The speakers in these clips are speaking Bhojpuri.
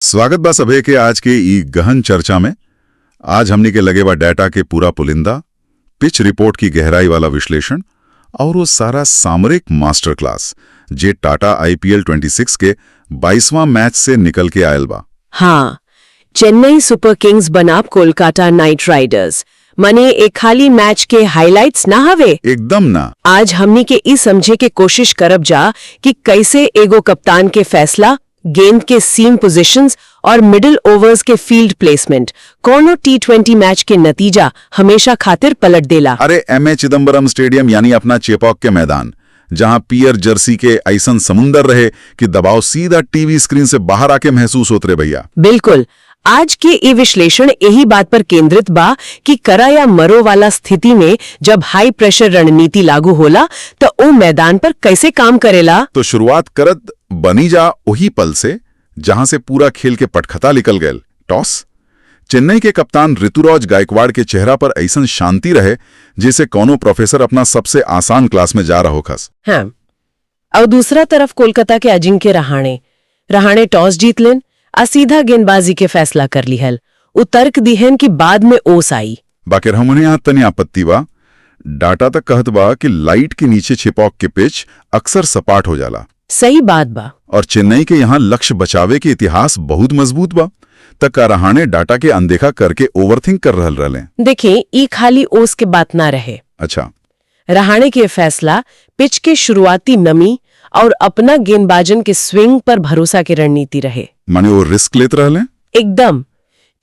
स्वागत बा सभे के आज के ई गहन चर्चा में। आज हमनी के लगे बा डाटा के पूरा पुलिंदा, पिच रिपोर्ट की गहराई वाला विश्लेषण और वो सारा सामरिक मास्टर क्लास जे टाटा IPL 26 के 22वां मैच से निकल के आयल बा। हाँ, चेन्नई सुपर किंग्स बनाम कोलकाता नाइट राइडर्स मने एक खाली मैच के हाइलाइट्स ना हवे। एकदम ना। आज हमनी के ई समझे के कोशिश करब जा कि कैसे एगो कप्तान के फैसला, गेंद के सीम पोजीशंस और मिडिल ओवर्स के फील्ड प्लेसमेंट कोनो T20 मैच के नतीजा हमेशा खातिर पलट देला। अरे MA चिदम्बरम स्टेडियम यानी अपना चेपॉक के मैदान, जहां पियर जर्सी के ऐसन समुंदर रहे कि दबाव सीधा टीवी स्क्रीन से बाहर आके महसूस होते रहे भैया। बिल्कुल। आज के ये विश्लेषण यही बात पर केंद्रित बा कि करा या मरो वाला स्थिति में जब हाई प्रेशर रणनीति लागू होला तो वो मैदान पर कैसे काम करेला। तो शुरुआत करत बनी जा वही पल से जहां से पूरा खेल के पटखता निकल गए। टॉस। चेन्नई के कप्तान ऋतुराज गायकवाड़ के चेहरा पर ऐसन शांति रहे जैसे कोनो प्रोफेसर अपना सबसे आसान क्लास में जा रहो खस। हाँ। और दूसरा तरफ कोलकाता के अजिंक्य रहाणे टॉस जीत लेन आ सीधा गेंदबाजी के फैसला कर लिहल। उ तर्क दिहन कि बाद में ओस आई। बाकी हमने यहाँ तनी आपत्ति बा। डाटा तक कहत बा कि लाइट के नीचे छिपौक के पिच अक्सर सपाट हो जाला। सही बात बा। और चेन्नई के यहाँ लक्ष्य बचावे के इतिहास बहुत मजबूत बा। तक रहाणे डाटा के अनदेखा करके ओवरथिंक कर रहले। देखें, ई खाली ओस के बात ना रहे। अच्छा। रहाणे के फैसला पिच के शुरुआती नमी और अपना गेंदबाजन के स्विंग पर भरोसा की रणनीति रहे। माने वो रिस्क लेते रहले। एकदम।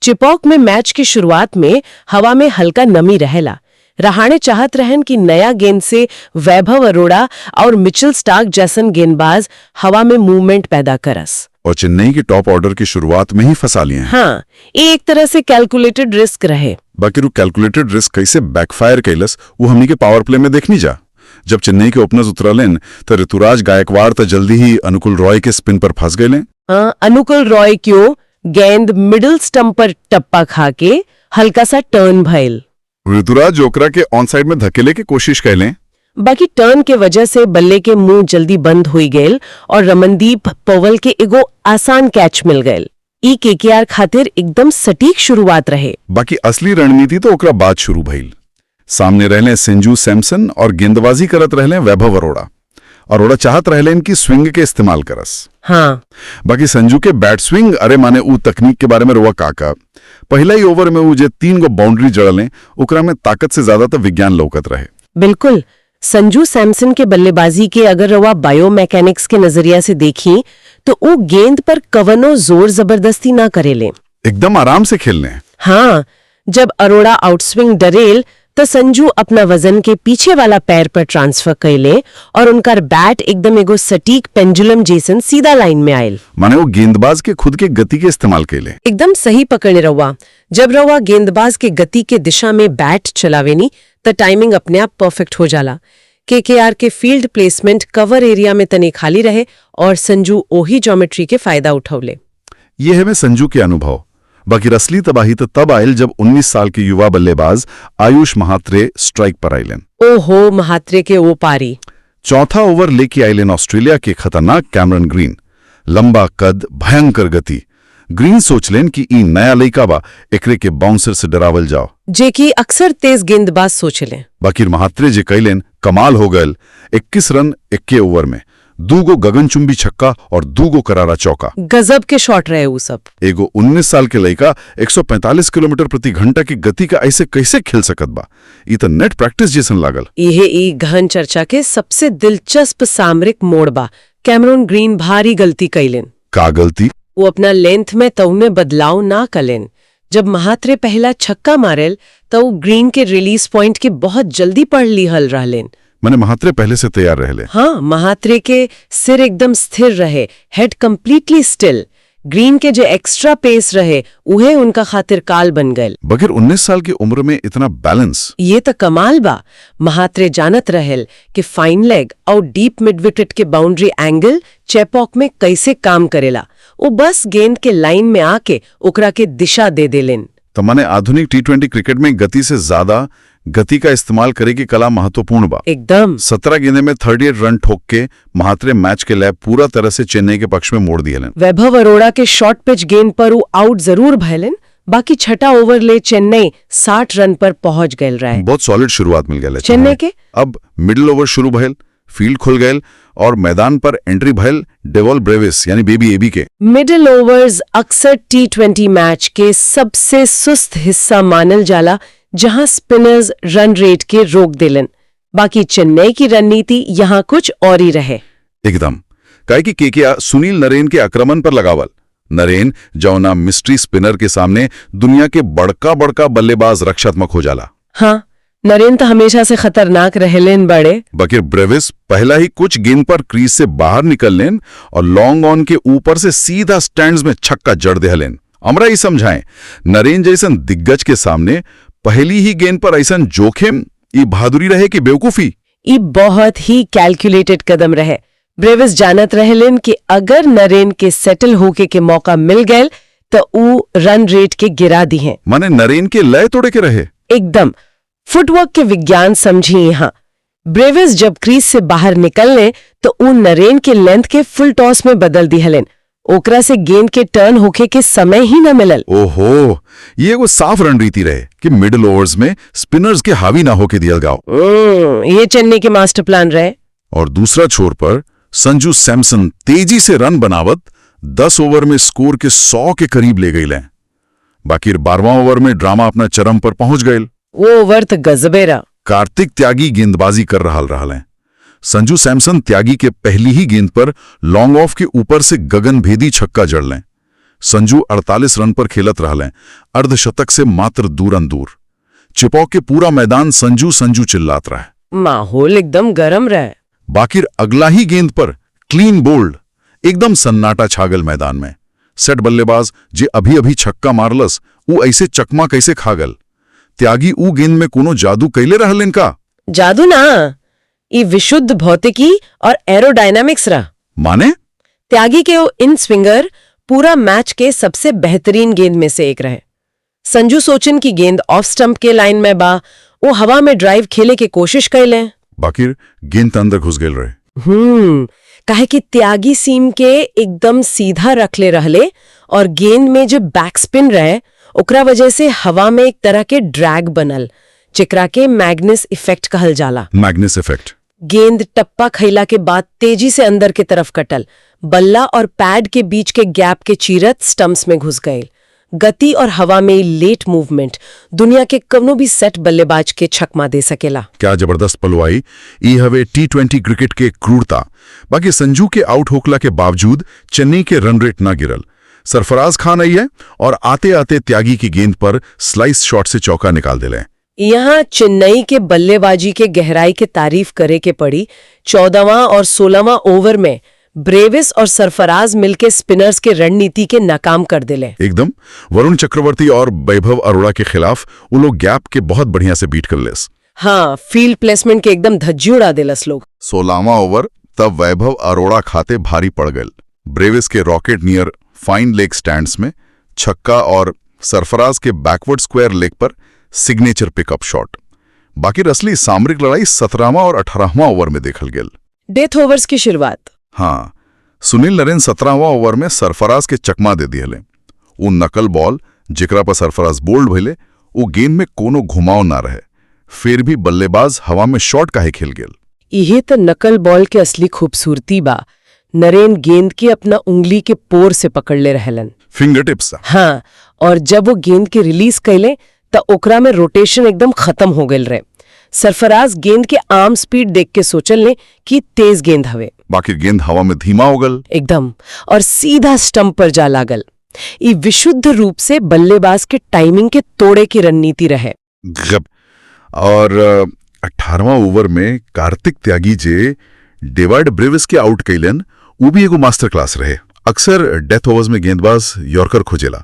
चिपॉक में मैच की शुरुआत में हवा में हल्का नमी रहेला। रहाणे चाहत रहन कि नया गेंद से वैभव अरोड़ा और मिचेल स्टार्क जैसन गेंदबाज हवा में मूवमेंट पैदा करस। और चेन्नई के टॉप ऑर्डर की शुरुआत में ही फंसा लिए हैं। हाँ, ये एक तरह से कैलकुलेटेड रिस्क रहे। बाकी वो कैलकुलेटेड रिस्क कैसे बैकफायर कैलस वो हमनी के पावर प्ले में देखनी जा। जब चेन्नई के ओपनर्स उतरलेन तो ऋतुराज गायकवाड़ तो जल्दी ही अनुकुल रॉय के स्पिन पर फंस गए। अनुकुल रॉय क्यों गेंद मिडिल स्टंप पर टप्पा खा के हल्का सा टर्न भइल। ऋतुराज जोकरा के ऑन साइड में धकेले की कोशिश कैले। बाकी टर्न के वजह से बल्ले के मुंह जल्दी बंद हुई गए और रमनदीप पवल के एगो आसान कैच मिल गए। ई KKR खातिर एकदम सटीक शुरुआत रहे। बाकी असली रणनीति तो ओकरा बाद शुरू भइल। सामने रहले संजू सैमसन और गेंदबाजी करत रहले वैभव अरोड़ा चाहत रहले इनकी स्विंग के इस्तेमाल करस। हाँ। बाकी संजू के बैट स्विंग अरे माने ऊ तकनीक के बारे में रुआ काका। पहला ही ओवर में ऊ जे 3 गो बाउंड्री जड़ले ओकरा में ताकत से ज्यादा तो विज्ञान लौकत रहे। बिल्कुल। संजू सैमसन के बल्लेबाजी के अगर रवा बायोमैकेनिक्स के नजरिया से देखी तो वो गेंद पर कवनो जोर जबरदस्ती ना करेले, एकदम आराम से खेलने। हाँ। जब अरोड़ा आउटस्विंग डरेल तो संजू अपना वजन के पीछे वाला पैर पर ट्रांसफर कैले और उनका बैट एकदम एगो सटीक पेंडुलम जैसन सीधा लाइन में आयल। माने वो गेंदबाज के खुद के गति के इस्तेमाल कैले। एकदम सही पकड़े रवा। जब रवा गेंदबाज के गति के दिशा में बैट चलावेनी तो टाइमिंग अपने आप परफेक्ट हो जाला। KKR के फील्ड प्लेसमेंट कवर एरिया में तने खाली रहे और संजू ओही ज्योमेट्री के फायदा उठौले। ये है मैं संजू के अनुभव। बाकी असली तबाही तो तब आयल जब 19 साल के युवा बल्लेबाज आयुष महात्रे स्ट्राइक पर आइलेन। ओहो, महात्रे के वो पारी। चौथा ओवर लेके आइलेन ऑस्ट्रेलिया के खतरनाक कैमरन ग्रीन। लंबा कद, भयंकर गति। ग्रीन सोच लेन कि ई नया लइका बा, एकरे के बाउंसर से डरावल जाओ, जे कि अक्सर तेज गेंदबाज सोचले। बाकी महात्रे जे कैलेन कमाल हो गयल। 21 रन 21 ओवर में, 2 गो गगनचुंबी छक्का और 2 गो करारा चौका। गजब के शॉट रहे वो सब। एगो 19 साल के लड़का 145 किलोमीटर प्रति घंटा की गति का ऐसे कैसे खेल सकत बा। ई तो नेट प्रैक्टिस जैसन लागल। यह ई गहन चर्चा के सबसे दिलचस्प सामरिक मोड़ बा। कैमरन ग्रीन भारी गलती कैलेन। का गलती? वो अपना लेंथ में तौने बदलाव ना कलेन। जब महात्रे पहला छक्का मारेल तो वो ग्रीन के रिलीज पॉइंट के बहुत जल्दी पढ़ ली हल रहलेन। मैंने महात्रे पहले से तैयार रहले। हाँ, महात्रे के सिर एकदम स्थिर रहे, हेड कंप्लीटली स्टिल। ग्रीन के जो एक्स्ट्रा पेस रहे उहे उनका खातिर काल बन गए। बगैर 19 साल की उम्र में इतना बैलेंस, ये तो कमाल बा। महात्रे जानत रहेल कि फाइन लेग और डीप मिड विकेट के बाउंड्री एंगल चेपॉक में कैसे काम करेला। वो बस गेंद के लाइन में आके ओकरा के दिशा दे देलेन। तो माने आधुनिक T20 क्रिकेट में गति से ज्यादा गति का इस्तेमाल करे की कला महत्वपूर्ण बा। एकदम 17 गेंदे में 38 रन ठोक के महात्रे मैच के लैब पूरा तरह से चेन्नई के पक्ष में मोड़ दिए। वैभव अरोड़ा के शॉर्ट पिच गेंद पर वो आउट जरूर भयलन, बाकी छठा ओवर ले चेन्नई 60 रन पर पहुंच गयल रहे। बहुत सॉलिड शुरुआत मिल गया चेन्नई के अब मिडिल ओवर शुरू भयल, फील्ड खुल गयल और मैदान पर एंट्री भयल डेवॉल ब्रेविस यानी बेबी एबी के। मिडिल ओवर्स अक्सर T20 मैच के सबसे सुस्त हिस्सा मानल जाला, जहां स्पिनर्स रन रेट के रोक देलन। बाकी चेन्नई की रणनीति यहाँ कुछ और ही रहे। एकदम काहे कि केकेआर सुनील नरेन के आक्रमण पर लगावल। नरेन जौना मिस्ट्री स्पिनर के सामने दुनिया के बड़का बड़का बल्लेबाज रक्षात्मक हो जाला। हाँ, नरेन तो हमेशा से खतरनाक रहेलेन बड़े। बकीर ब्रेविस पहला ही कुछ गेंद पर क्रीज से बाहर निकल लेन और लॉन्ग ऑन के ऊपर से सीधा स्टैंड्स में छक्का जड़ देहलेन। हमरा ही समझाएं, नरेन जैसन दिग्गज के सामने पहली ही गेंद पर ऐसा जोखिम, ये बहादुरी रहे कि बेवकूफी? ये बहुत ही कैलकुलेटेड कदम रहे। ब्रेविस जानत रहेलेन कि अगर नरेन के सेटल होके के मौका मिल गए तो ऊ रन रेट के गिरा दी हैं। माने नरेन के लय तोड़े के रहे। एकदम फुटवर्क के विज्ञान समझी यहाँ। ब्रेविस जब क्रीज से बाहर निकलने तो ऊ नरेन के लेंथ के फुल टॉस में बदल दी हलेन। ओकरा से गेंद के टर्न होके के समय ही न मिलल। ओहो, ये वो साफ रणनीति रहे कि मिडिल ओवर्स में स्पिनर्स के हावी ना होके दिया गाओ। ये चेन्नई के मास्टर प्लान रहे। और दूसरा छोर पर संजू सैमसन तेजी से रन बनावत 10 ओवर में स्कोर के 100 के करीब ले गई। बाकी 12वां ओवर में ड्रामा अपना चरम पर पहुंच गए। वो ओवर तो गजबेरा। कार्तिक त्यागी गेंदबाजी कर रहा है। संजू सैमसन त्यागी के पहली ही गेंद पर लॉन्ग ऑफ के ऊपर से गगनभेदी छक्का जड़ लें। संजू 48 रन पर खेलत रहलें, अर्धशतक से मात्र दूर। चिपौ के पूरा मैदान संजू संजू चिल्लात रहे। माहौल एकदम गरम रहे। बाकी अगला ही गेंद पर क्लीन बोल्ड, एकदम सन्नाटा छागल मैदान में। सेट बल्लेबाज जे अभी छक्का मारलस, ऊ ऐसे चकमा कैसे खागल? त्यागी ऊ गेंद में कोनो जादू कैले रहलेन का? जादू ना, ये विशुद्ध भौतिकी और एरोडायनामिक्स रहा। माने त्यागी के वो इन स्विंगर पूरा मैच के सबसे बेहतरीन गेंद में से एक रहे। संजू सोचन की गेंद ऑफ स्टंप के लाइन में बा, वो हवा में ड्राइव खेले के कोशिश कैले। बाकी गेंद अंदर घुस गए रहे। काहे कि त्यागी सीम के एकदम सीधा रख ले रहले और गेंद में जो बैक स्पिन रहे ओकरा वजह से हवा में एक तरह के ड्रैग बनल, जेकरा के मैग्निस इफेक्ट कहल जाला। मैग्निस इफेक्ट। गेंद टप्पा खैला के बाद तेजी से अंदर की तरफ कटल, बल्ला और पैड के बीच के गैप के चीरत स्टंप्स में घुस गए। गति और हवा में लेट मूवमेंट दुनिया के कवनो भी सेट बल्लेबाज के छकमा दे सकेला। क्या जबरदस्त पलवाई! ई हवे T20 क्रिकेट के क्रूरता। बाकी संजू के आउट होकला के बावजूद चेन्नई के रन रेट ना गिरल। सरफराज खान आई है और आते आते त्यागी की गेंद पर स्लाइस शॉट से चौका निकाल दिले। यहाँ चेन्नई के बल्लेबाजी के गहराई के तारीफ करे के पड़ी। 14वां और 16वां ओवर में ब्रेविस और सरफराज मिलके स्पिनर्स के रणनीति के नाकाम कर दिले। एकदम वरुण चक्रवर्ती और वैभव अरोड़ा के खिलाफ वो लोग गैप के बहुत बढ़िया से बीट कर लेस। हाँ, फील्ड प्लेसमेंट के एकदम धज्जी उड़ा दिलस लोग। 16वां ओवर तब वैभव अरोड़ा खाते भारी पड़ गए। ब्रेविस के रॉकेट नियर फाइन लेग स्टैंड्स में छक्का और सरफराज के बैकवर्ड स्क्वायर लेग पर सिग्नेचर पिकअप शॉट। बाकी असली सामरिक लड़ाई 17वां और 18वां ओवर में देखल गेल। डेथ ओवर्स की शुरुआत। हाँ, सुनील नरेन 17वां ओवर में सरफराज के चकमा दे दिए। वो नकल बॉल जेकरा पर सरफराज बोल्ड भइले, वो गेंद में कोनो घुमाव ना रहे, फिर भी बल्लेबाज हवा में शॉट काहे खेल गेल। यही तो नकल बॉल के असली खूबसूरती बा। नरेन गेंद के अपना उंगली के पोर से पकड़ ले रहलन, फिंगर टिप्स। हाँ, और जब वो गेंद के रिलीज कैले त ओकरा में रोटेशन एकदम खत्म हो गए रहे। सरफराज गेंद के आर्म स्पीड देख के सोचल ले कि तेज गेंद हवे। बाकी गेंद हवा में धीमा हो गल एकदम और सीधा स्टंप पर जा लागल। ये विशुद्ध रूप से बल्लेबाज के टाइमिंग के तोड़े की रणनीति रहे। और 18वां ओवर में कार्तिक त्यागी जे डेवाइड ब्रेविस के आउट कैलन, वो भी एगो मास्टर क्लास रहे। अक्सर डेथ ओवर्स में गेंदबाज यॉर्कर खोजेला,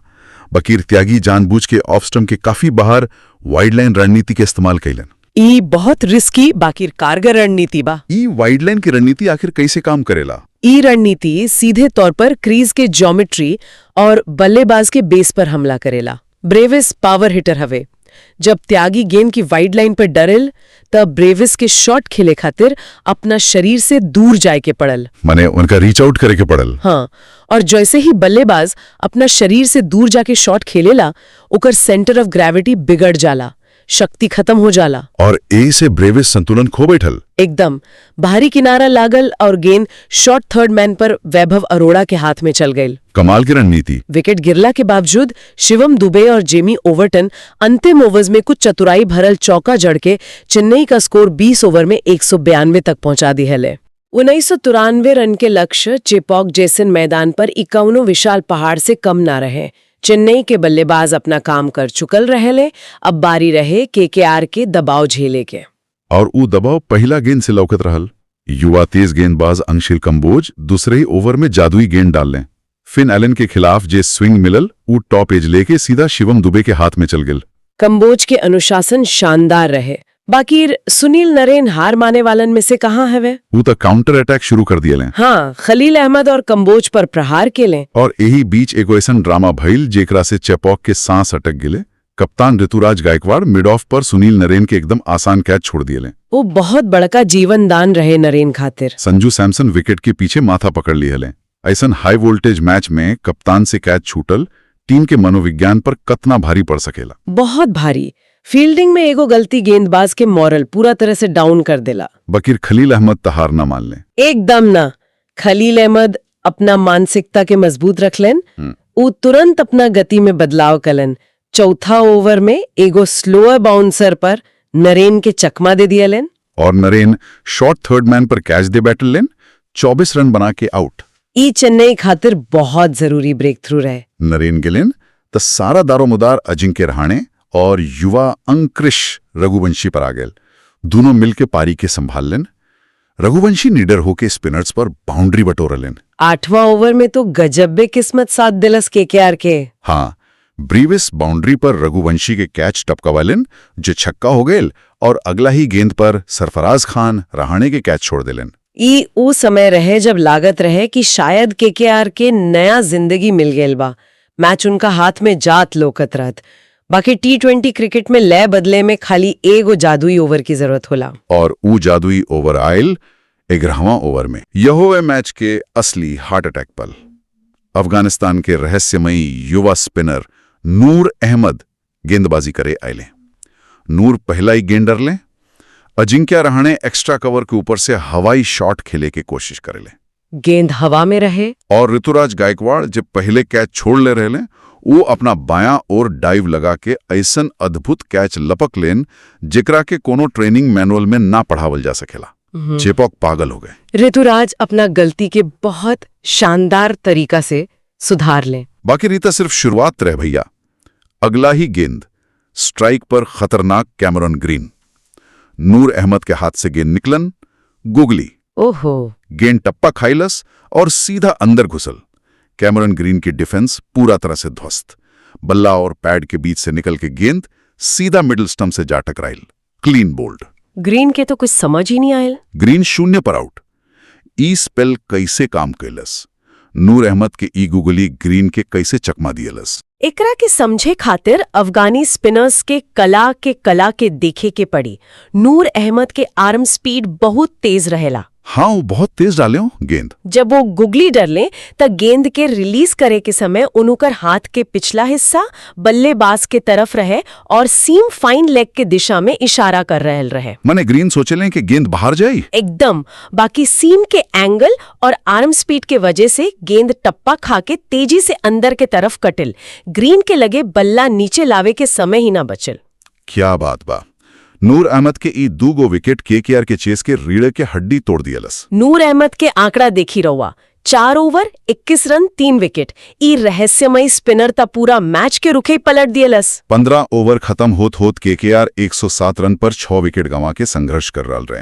बकीर त्यागी जानबूझ के ऑफ स्टंप के काफी बाहर वाइड लाइन रणनीति के इस्तेमाल कैलन। ई बहुत रिस्की बाकी कारगर रणनीति बा। ई वाइड लाइन की रणनीति आखिर कैसे काम करेला? ई रणनीति सीधे तौर पर क्रीज के ज्योमेट्री और बल्लेबाज के बेस पर हमला करेला। ब्रेविस पावर हिटर हवे, जब त्यागी गेंद की वाइड लाइन पर डरल तब ब्रेविस के शॉट खेले खातिर अपना शरीर से दूर जाए के पड़ल। माने उनका रीच आउट करे के पड़ल। हाँ, और जैसे ही बल्लेबाज अपना शरीर से दूर जाके शॉट खेलेला ओकर सेंटर ऑफ ग्रेविटी बिगड़ जाला, शक्ति खत्म हो जाला और ए से ब्रेविस संतुलन खो बैठल। एकदम बाहरी किनारा लागल और गेंद शॉट थर्ड मैन पर वैभव अरोड़ा के हाथ में चल गई। कमाल की रणनीति। विकेट गिरला के बावजूद शिवम दुबे और जेमी ओवरटन अंतिम ओवर्स में कुछ चतुराई भरल चौका जड़ के चेन्नई का स्कोर 20 ओवर में 192 तक पहुंचा दी है। 1993 रन के लक्ष्य चेपॉक जैसन मैदान पर 51 विशाल पहाड़ से कम ना रहे। चेन्नई के बल्लेबाज अपना काम कर चुकल रहले, अब बारी रहे केकेआर के दबाव झेले के। और ऊ दबाव पहला गेंद से लौकत रहल। युवा तेज गेंदबाज अंशिल कंबोज दूसरे ही ओवर में जादुई गेंद डाल लें। फिन एलन के खिलाफ जे स्विंग मिलल ऊ टॉप एज लेके सीधा शिवम दुबे के हाथ में चल गिल। कंबोज के अनुशासन शानदार रहे। बाकी सुनील नरेन हार माने वालन में से कहाँ है वे? वो तो काउंटर अटैक शुरू कर दिए लें। हाँ, खलील अहमद और कंबोज पर प्रहार के लें। और यही बीच एगो ऐसा ड्रामा भइल जेकरा से चेपॉक के सांस अटक गिले। कप्तान ऋतुराज गायकवाड़ मिड ऑफ पर सुनील नरेन के एकदम आसान कैच छोड़ दिए लें। वो बहुत बड़का जीवन दान रहे नरेन खातिर। संजू सैमसन विकेट के पीछे माथा पकड़ लिए लें। ऐसा हाई वोल्टेज मैच में कप्तान से कैच छूटल टीम के मनोविज्ञान पर कतना भारी पड़ सकेला। बहुत भारी। फील्डिंग में एगो गलती गेंदबाज के मॉरल पूरा तरह से डाउन कर देला। बकीर खलील अहमद तहार न मान ले। एकदम ना। खलील अहमद अपना मानसिकता के मजबूत रख लेन। वो तुरंत अपना गति में बदलाव कलन। चौथा ओवर में एगो स्लोअर बाउंसर पर नरेन के चकमा दे दिया लेन। और नरेन शॉर्ट थर्ड मैन पर कैच दे बैटल लेन 24 रन बना के आउट। ई चेन्नई खातिर बहुत जरूरी ब्रेक थ्रू रहे। नरेन गिलेन तो सारा दारोमदार अजिंक्य रहाणे और युवा अंकृश रघुवंशी पर आ गए। दोनों मिलके पारी के संभाल लेन। रघुवंशी निडर होके स्पिनर्स पर बाउंड्री बटोर लेन। 8वां ओवर में तो गजब्बे किस्मत साथ दिलस केकेआर के। हाँ, ब्रीविस बाउंड्री पर रघुवंशी के कैच टपकावा लेन जो छक्का हो गए और अगला ही गेंद पर सरफराज खान रहाणे के कैच छोड़ देलेन। ई ऊ समय रहे जब लागत रहे कि शायद केकेआर के नया जिंदगी मिल गेल बा। मैच उनका हाथ में जात लोकत रहत। बाकी T20 क्रिकेट में लय बदले में खाली एगो जादुई ओवर की जरूरत होला। और ऊ जादुई ओवर आयल 11वां ओवर में। यहो मैच के असली हार्ट अटैक पल। अफगानिस्तान के रहस्यमयी युवा स्पिनर नूर अहमद गेंदबाजी करे आयले। नूर पहला ही गेंद डर ले। अजिंक्य रहाणे एक्स्ट्रा कवर के ऊपर से हवाई शॉट खेले के कोशिश करेले। गेंद हवा में रहे। और ऋतुराज गायकवाड़ जब पहले कैच छोड़ ले रहे वो अपना बायां और डाइव लगा के ऐसन अद्भुत कैच लपक लेन जेकरा के कोनो ट्रेनिंग मैनुअल में ना पढ़ावल जा सकेला। चेपॉक पागल हो गए। ऋतुराज अपना गलती के बहुत शानदार तरीका से सुधार ले। बाकी रीता सिर्फ शुरुआत रहे भैया। अगला ही गेंद स्ट्राइक पर खतरनाक कैमरन ग्रीन। नूर अहमद के हाथ से गेंद निकलन गुगली। ओहो। गेंद टप्पा खाइलस और सीधा अंदर घुसल। कैमरन ग्रीन की डिफेंस पूरा तरह से ध्वस्त। बल्ला और पैड के बीच से निकल के गेंद सीधा मिडिल स्टंप से जा टकराइल। Clean bowled. ग्रीन के तो कुछ समझ ही नहीं आयल। ग्रीन 0 पर आउट। ई स्पेल कैसे काम कैलस। नूर अहमद के ई गुगली ग्रीन के कैसे चकमा दियलस। एकरा के समझे खातिर अफगानी स्पिनर्स के कला के देखे के पड़ी। नूर अहमद के आर्म स्पीड बहुत तेज रहेला। हाँ, वो बहुत तेज डाले हो गेंद। जब वो गुगली डरले त गेंद के रिलीज करे के समय उनकर हाथ के पिछला हिस्सा बल्लेबाज के तरफ रहे और सीम फाइन लेग के दिशा में इशारा कर रहे। मने ग्रीन सोचले कि गेंद बाहर जाए। एकदम। बाकी सीम के एंगल और आर्म स्पीड के वजह से गेंद टप्पा खा के तेजी से अंदर के तरफ कटिल। ग्रीन के लगे बल्ला नीचे लावे के समय ही ना बचल। क्या बात बा। नूर अहमद के ई 2 विकेट केकेआर के चेस के रीढ़े के हड्डी तोड़ दियलस। नूर अहमद के आंकड़ा देखी रहुआ। 4 ओवर 21 रन 3 विकेट। ई रहस्यमयी स्पिनर ता पूरा मैच के रुखे पलट दियलस। 15 ओवर खत्म होत केकेआर 107 रन पर 6 विकेट गंवा के संघर्ष कर रहे।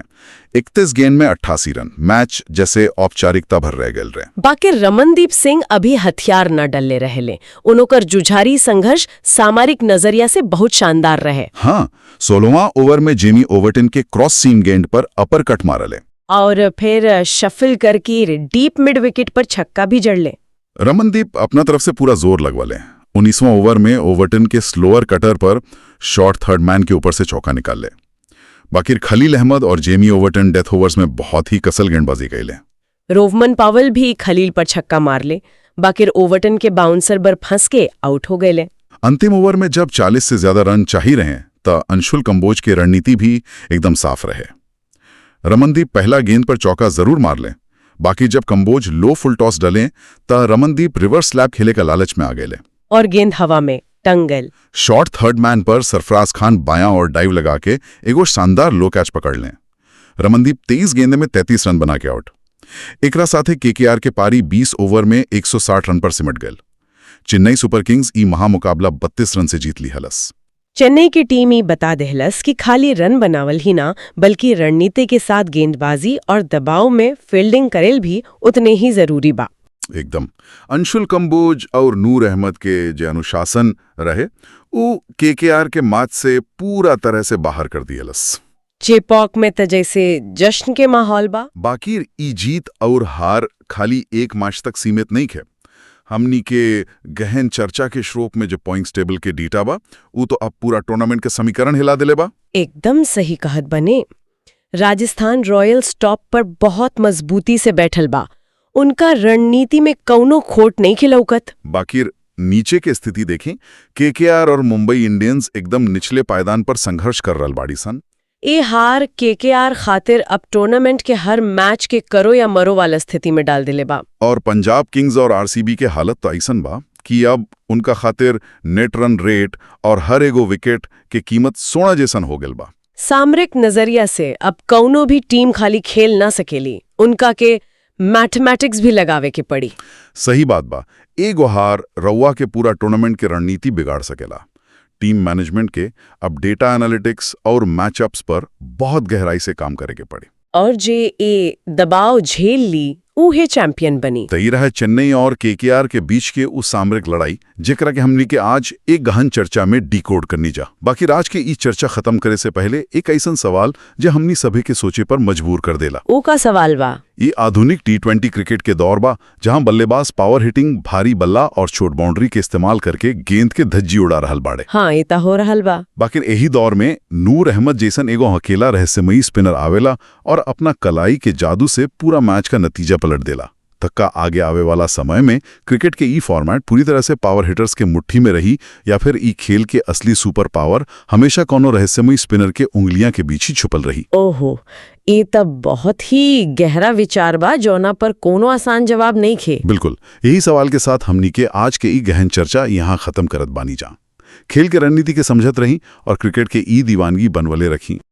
31 गेंद में 88 रन। मैच जैसे औपचारिकता भर रह गए रहे। बाकी रमनदीप सिंह अभी हथियार न डलले रहले। उनकर जुझारी संघर्ष सामरिक नजरिया से बहुत शानदार रहे। हाँ, 16वां ओवर में जेमी ओवरटन के क्रॉस सीम गेंद पर अपर कट मारले और फिर शफल करके डीप मिड विकेट पर छक्का भी जड़ ले। रमनदीप अपना तरफ से पूरा जोर लगवा ले। 19वां ओवर में ओवरटन के स्लोअर कटर पर शॉर्ट थर्ड मैन के ऊपर से चौका निकाल ले। बाकी खलील अहमद और जेमी ओवरटन डेथ ओवर्स में बहुत ही कसल गेंदबाजी कैले। रोवमन पावल भी खलील पर छक्का मार ले, बाकी ओवरटन के बाउंसर पर फंस के आउट हो गए ले। अंतिम ओवर में जब 40 से ज्यादा रन चाहिए रहे तो अंशुल कंबोज की रणनीति भी एकदम साफ रहे। रमनदीप पहला गेंद पर चौका जरूर मार ले, बाकी जब कंबोज लो फुल टॉस डले तो रमनदीप रिवर्स स्लैप खेले का लालच में आ गए ले और गेंद हवा में टंगल। शॉर्ट थर्ड मैन पर सरफराज खान बायां और डाइव लगा के एगो शानदार लो कैच पकड़ लें। रमनदीप 23 गेंदे में 33 रन बना के आउट। एकरा साथे केकेआर के पारी 20 ओवर में 160 रन पर सिमट गए। चेन्नई सुपर किंग्स ई महामुकाबला 32 रन से जीत ली हलस। चेन्नई की टीम ही बता देहलस कि खाली रन बनावल ही ना बल्कि रणनीति के साथ गेंदबाजी और दबाव में फील्डिंग करेल भी उतने ही जरूरी बा। एकदम अंशुल कंबोज और नूर अहमद के जो अनुशासन रहे वो केकेआर के माच से पूरा तरह से बाहर कर दियलस। चेपॉक में तो जैसे जश्न के माहौल बा। बाकी ई जीत और हार खाली एक मैच तक सीमित नहीं है। हमनी के गहन चर्चा के श्रोप में जो पॉइंट्स टेबल के डेटा बा वो तो अब पूरा टूर्नामेंट के समीकरण हिला दिले बा। एकदम सही कहत बने। राजस्थान रॉयल्स टॉप पर बहुत मजबूती से बैठल बा। उनका रणनीति में कौनो खोट नहीं खिलौकत। बाकी नीचे के स्थिति देखें, केकेआर और मुंबई इंडियंस एकदम निचले पायदान पर संघर्ष कर रहल बाड़ी सन। ए हार केकेआर खातिर अब टूर्नामेंट के हर मैच के करो या मरो वाला स्थिति में डाल दिले बा। और पंजाब किंग्स और आरसीबी के हालत तो ऐसन बा कि अब उनका खातिर नेट रन रेट और हर एगो विकेट के कीमत सोना जैसन हो गल बा। सामरिक नजरिया से अब कौनो भी टीम खाली खेल ना सकेली, उनका के मैथमेटिक्स भी लगावे के पड़ी। सही बात बा। एगो हार रउआ के पूरा टूर्नामेंट के रणनीति बिगाड़ सकेला। टीम मैनेजमेंट के अब डेटा एनालिटिक्स और मैचअप्स पर बहुत गहराई से काम करे के पड़े। और जे ए दबाव झेल ली उहे चैंपियन बनी। तई रहा चेन्नई और केकेआर के बीच के उस सामरिक लड़ाई जेकरा के हमनी के आज एक गहन चर्चा में डिकोड करनी जा। बाकी राज के ई चर्चा खत्म करे से पहले एक ऐसा सवाल जो हमनी सभी के सोचे पर मजबूर कर देला। ओ का सवाल बा? ये आधुनिक T20 क्रिकेट के दौर बा जहां बल्लेबाज पावर हिटिंग, भारी बल्ला और शॉर्ट बाउंड्री के इस्तेमाल करके गेंद के धज्जी उड़ा रहल बाड़े। हाँ, ये हो रहल बा। बाकी यही दौर में नूर अहमद जैसन एगो अकेला रहस्यमयी स्पिनर आवेला और अपना कलाई के जादू से पूरा मैच का नतीजा पलट देला। तक्का आगे आवे वाला समय में क्रिकेट के ई फॉर्मेट पूरी तरह से पावर हिटर्स के मुट्ठी में रही या फिर ई खेल के असली सुपर पावर हमेशा कोनो रहस्यमयी स्पिनर के उंगलियां के बीच ही छुपल रही। ओहो, ये तब बहुत ही गहरा विचार बा जोना पर कोनो आसान जवाब नहीं खे। बिल्कुल, यही सवाल के साथ हमनी के आज के ई गहन चर्चा यहाँ खत्म करत बानी जा। खेल के रणनीति के समझत रही और क्रिकेट के ई दीवानगी बनवले रखी।